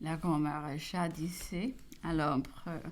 La grand-maréchale disait à l'empereur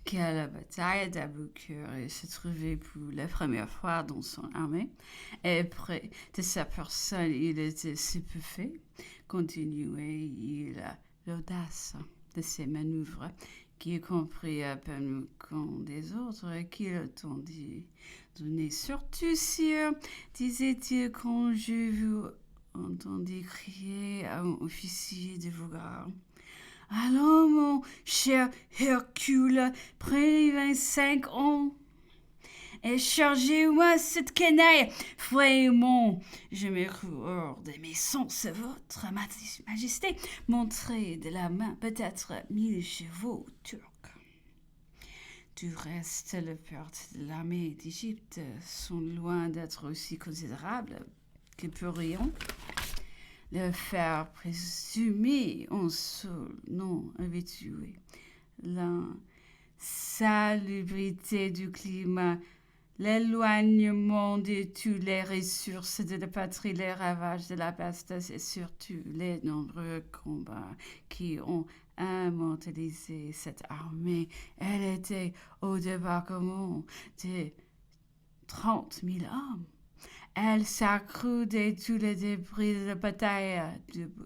que la bataille d'Aboukir se trouvait pour la première fois dans son armée, et près de sa personne il était stupéfait. Continuait-il l'audace de ses manœuvres, qui comprit à peine qu'un des autres qui l'entendit donner. Surtout, sire, disait-il, quand je vous entendis crier à un officier de vos gardes. Allons, mon cher Hercule, prenez 25 ans et chargez-moi cette canaille. Vraiment, je me cru hors de mes sens. Votre majesté montrez de la main peut-être 1000 chevaux turcs. Du reste, les pertes de l'armée d'Égypte sont loin d'être aussi considérables que pourrions le faire présumer en seul nom habitué. L'insalubrité du climat, l'éloignement de toutes les ressources de la patrie, les ravages de la peste et surtout les nombreux combats qui ont immortalisé cette armée. Elle était au débarquement de 30 000 hommes. Elle s'accrut de tous les débris de la bataille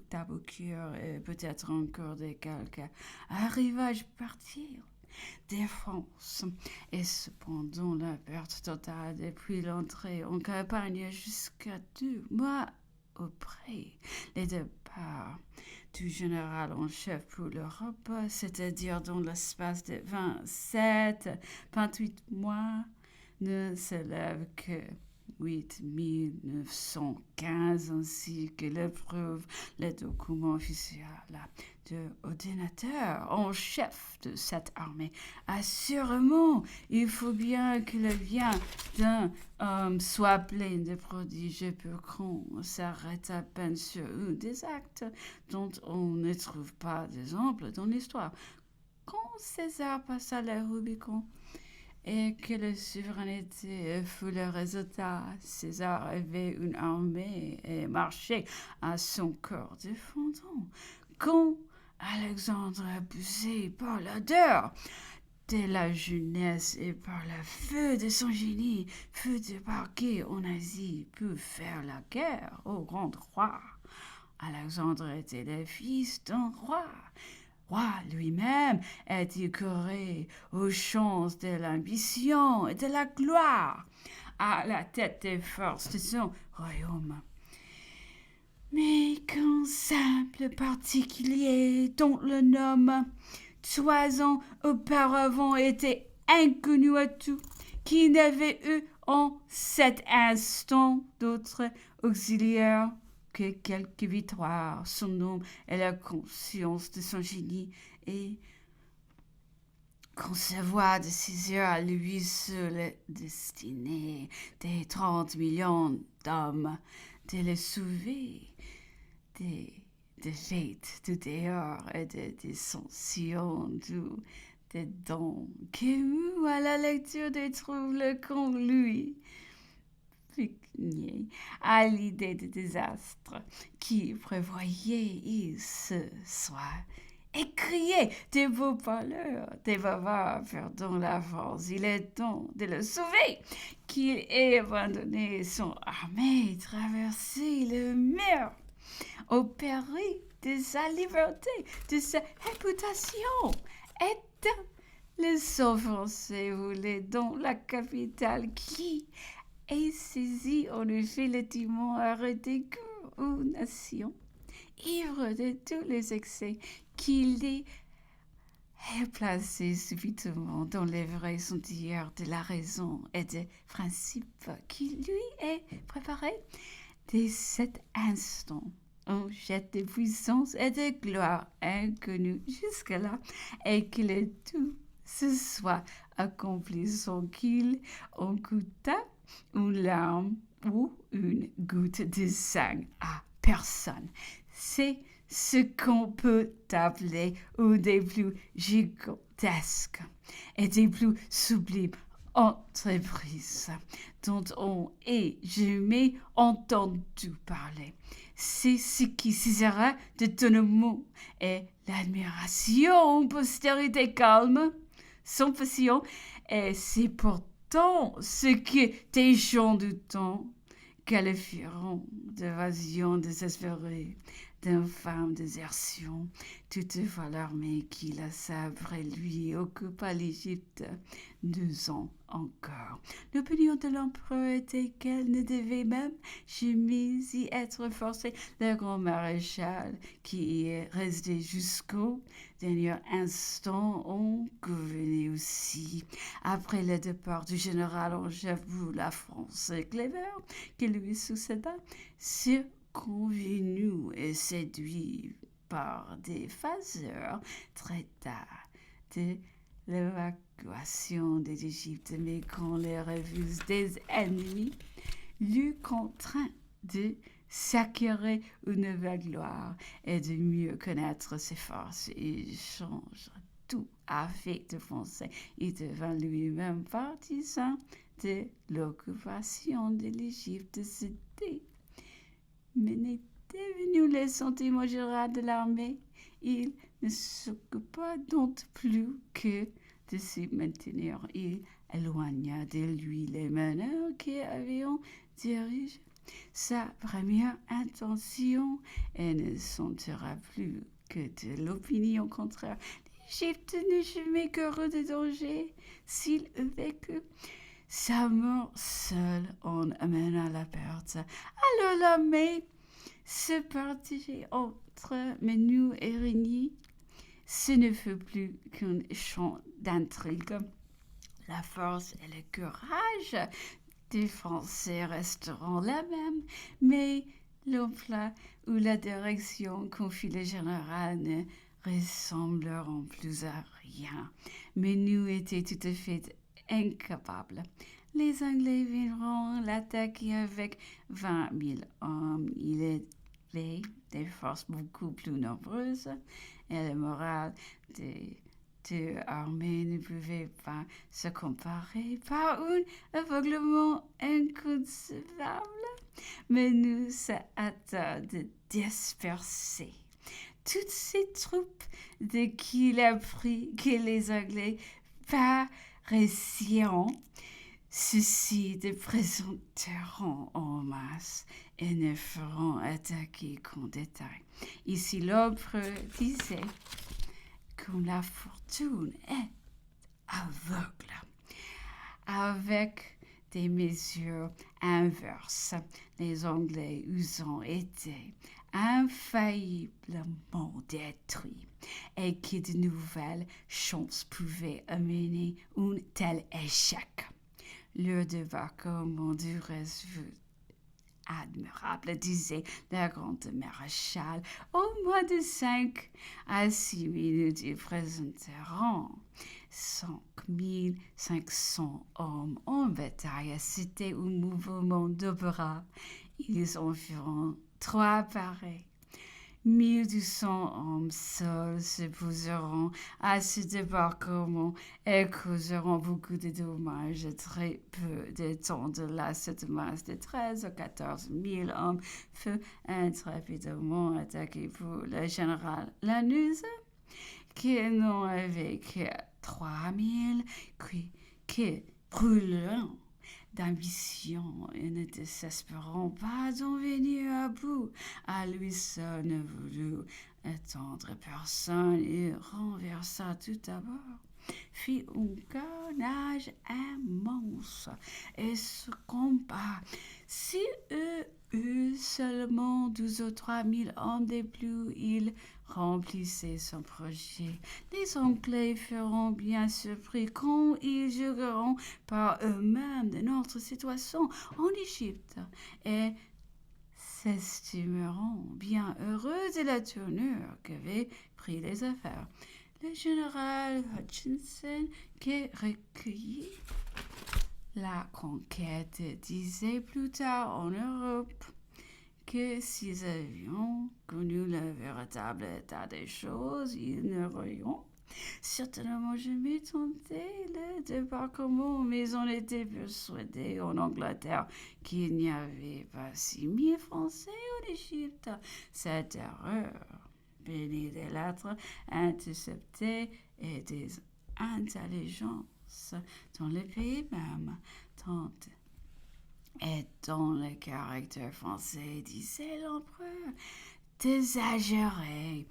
d'Aboukir et peut-être encore de quelques arrivages partir des France. Et cependant, la perte totale depuis l'entrée en campagne jusqu'à 2 mois auprès les départs du général en chef pour l'Europe, c'est-à-dire dans l'espace de 28 mois, ne s'élève que 8915, ainsi que la preuve, les documents officiels de ordinateur en chef de cette armée. Assurément, il faut bien que le bien d'un homme soit plein de prodiges pour qu'on s'arrête à peine sur un des actes dont on ne trouve pas d'exemple dans l'histoire. Quand César passa le Rubicon, et que la souveraineté fut le résultat, César avait une armée et marchait à son corps défendant. Quand Alexandre, abusé par l'ardeur de la jeunesse et par le feu de son génie, fut débarqué en Asie pour faire la guerre au grand roi. Alexandre était le fils d'un roi lui-même est décoré aux chances de l'ambition et de la gloire, à la tête des forces de son royaume. Mais qu'un simple particulier dont le nom 3 ans auparavant était inconnu à tous, qui n'avait eu en cet instant d'autres auxiliaires que quelques victoires, son nom et la conscience de son génie, et concevoir de ses heures à lui seul destiné des 30 millions d'hommes, de les sauver des fêtes de dehors et de dissensions des dons que à la lecture des troubles qu'on lui à l'idée de désastre qui prévoyait ce soir. Et criait des beaux parleurs, des bavards perdant l'avance. Il est temps de le sauver, qu'il ait abandonné son armée, traversé le mur, au péril de sa liberté, de sa réputation. Et les s'enfoncer voulait dans la capitale qui et saisit en effet le timon arrêté aux nations, ivre de tous les excès qu'il est placé subitement dans les vrais sentiers de la raison et des principes qui lui est préparé dès cet instant. Un jet de puissance et de gloire inconnu jusque-là, et que le tout se soit accompli sans qu'il en coûtât une larme ou une goutte de sang à personne. C'est ce qu'on peut appeler un des plus gigantesques et des plus sublimes entreprise dont on ait jamais entendu parler. C'est ce qui suscitera de ton mot et l'admiration, postérité calme, sans passion, et c'est pourtant ce que tes gens du temps qualifieront d'évasion désespérée, d'infâme désertion. Toutefois, l'armée qui la sabre lui occupa l'Égypte 2 ans encore. L'opinion de l'empereur était qu'elle ne devait même jamais y être forcée. Le grand maréchal, qui y est resté jusqu'au dernier instant, en convenait aussi. Après le départ du général en chef de la France, Clever, qui lui succéda, convenu et séduit par des phaseurs, traita de l'évacuation de l'Égypte, mais quand les refuses des ennemis l'eut contraint de s'acquérir une nouvelle gloire et de mieux connaître ses forces. Il change tout avec de français. Il devint lui-même partisan de l'occupation de l'Égypte. C'était mais n'était venu le sentiment général de l'armée. Il ne s'occupa donc plus que de s'y maintenir. Il éloigna de lui les meneurs qui avaient dirigé sa première intention et ne sentira plus que de l'opinion contraire. L'Égypte n'est jamais qu'heureux de danger s'il vécu. Sa mort seule en amena la perte. Alors l'armée se partageait entre Menou et Régny. Ce ne fut plus qu'un champ d'intrigue. La force et le courage des Français resteront la même, mais l'emploi ou la direction confie le général ne ressembleront plus à rien. Menou était tout à fait incapable. Les Anglais viendront l'attaquer avec 20 000 hommes. Il avait des forces beaucoup plus nombreuses et le moral des deux armées ne pouvait pas se comparer par un aveuglement inconcevable. Mais nous se hâta de disperser toutes ces troupes de qui il apprit que les Anglais paraissiront. Ceux-ci se présenteront en masse et ne feront attaquer qu'en détail. Ici, l'empereur disait comme la fortune est aveugle. Avec des mesures inverses, les Anglais usant été infailliblement détruits et que de nouvelles chances pouvaient amener un tel échec. Le débarquement du reste fut admirable, disait la grande maréchale. Au mois de 5 à 6 minutes, ils présenteront 500 hommes en bataille. C'était un mouvement de bras. Ils en feront 3 pareils. 1200 hommes seuls se poseront à ce débarquement et causeront beaucoup de dommages. Très peu de temps de là, cette masse de 13 à 14 000 hommes fut intrépidement attaquée pour le général Lanuse, qui n'en avait que 3 000, qui brûlant d'ambition et ne désespérant pas d'en venir à bout. À lui seul ne voulut attendre personne et renversa tout d'abord. Fit un carnage immense et ce combat, si eux eut seulement 12 ou 3 000 hommes de plus, il remplissait son projet. Les Anglais feront bien surpris quand ils jugeront par eux-mêmes de notre situation en Égypte et s'estimeront bien heureux de la tournure qu'avaient pris les affaires. Le général Hutchinson, qui recueillit la conquête, disait plus tard en Europe que s'ils avions connu le véritable état des choses, ils n'auraient Certainement, je m'étendais le débarquement, mais on était persuadé en Angleterre qu'il n'y avait pas 6 000 Français en Égypte. Cette erreur, bénie des lettres interceptées et des intelligences dans le pays même, tant et dans le caractère français, disait l'empereur, d'exagérer,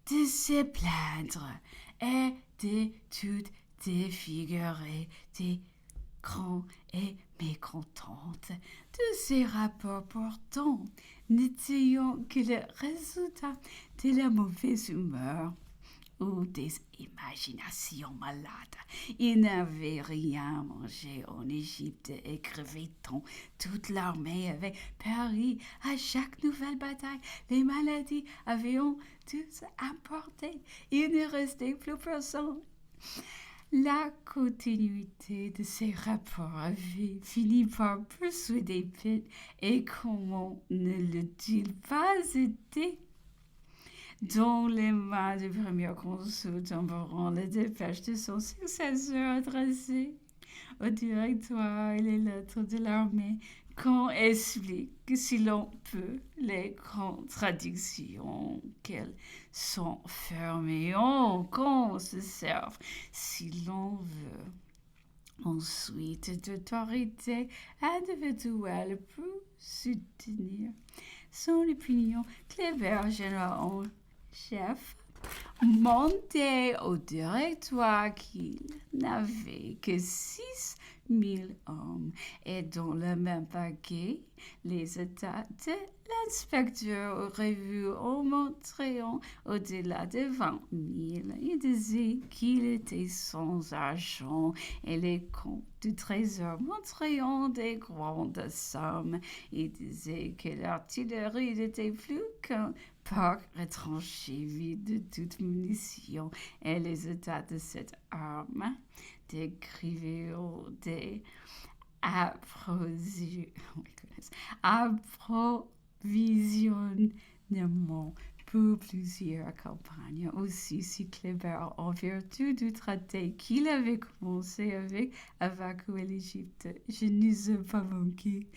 de se plaindre et de tout défigurer, des grands et mécontentes de ces rapports pourtant n'étant que le résultat de la mauvaise humeur ou des imaginations malades. Il n'avait rien mangé en Égypte, écrivait-on. Toute l'armée avait péri à chaque nouvelle bataille. Les maladies avaient tous importé. Il ne restait plus personne. La continuité de ces rapports avait fini par persuader Pitt, et comment ne l'a-t-il pas été? Dans les mains du premier consul tomberont les dépêches de son successeur adressées au directoire et les lettres de l'armée, qu'on explique, si l'on peut, les contradictions qu'elles sont fermées, qu'on se serve, si l'on veut. Ensuite, d'autorité individuelle pour soutenir son opinion. Cléber, général en chef, montait au directoire qu'il n'avait que 6 000 hommes, et dans le même paquet, les états de l'inspecteur auraient vu en montrant au-delà de 20 000. Il disait qu'il était sans argent, et les comptes du trésor montrant des grandes sommes. Il disait que l'artillerie n'était plus qu'un parc retranché vide de toute munition, et les états de cette arme décrivaient des approvisionnements pour plusieurs campagnes. Aussi, si Kléber, en vertu du traité qu'il avait commencé avec évacuer l'Égypte, je n'ai pas manqué,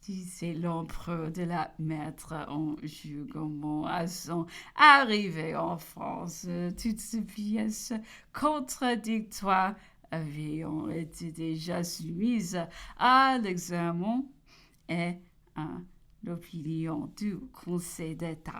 disait l'empereur, de la mettre en jugement à son arrivée en France. Toutes ces pièces contradictoires avaient été déjà soumises à l'examen et à l'opinion du Conseil d'État.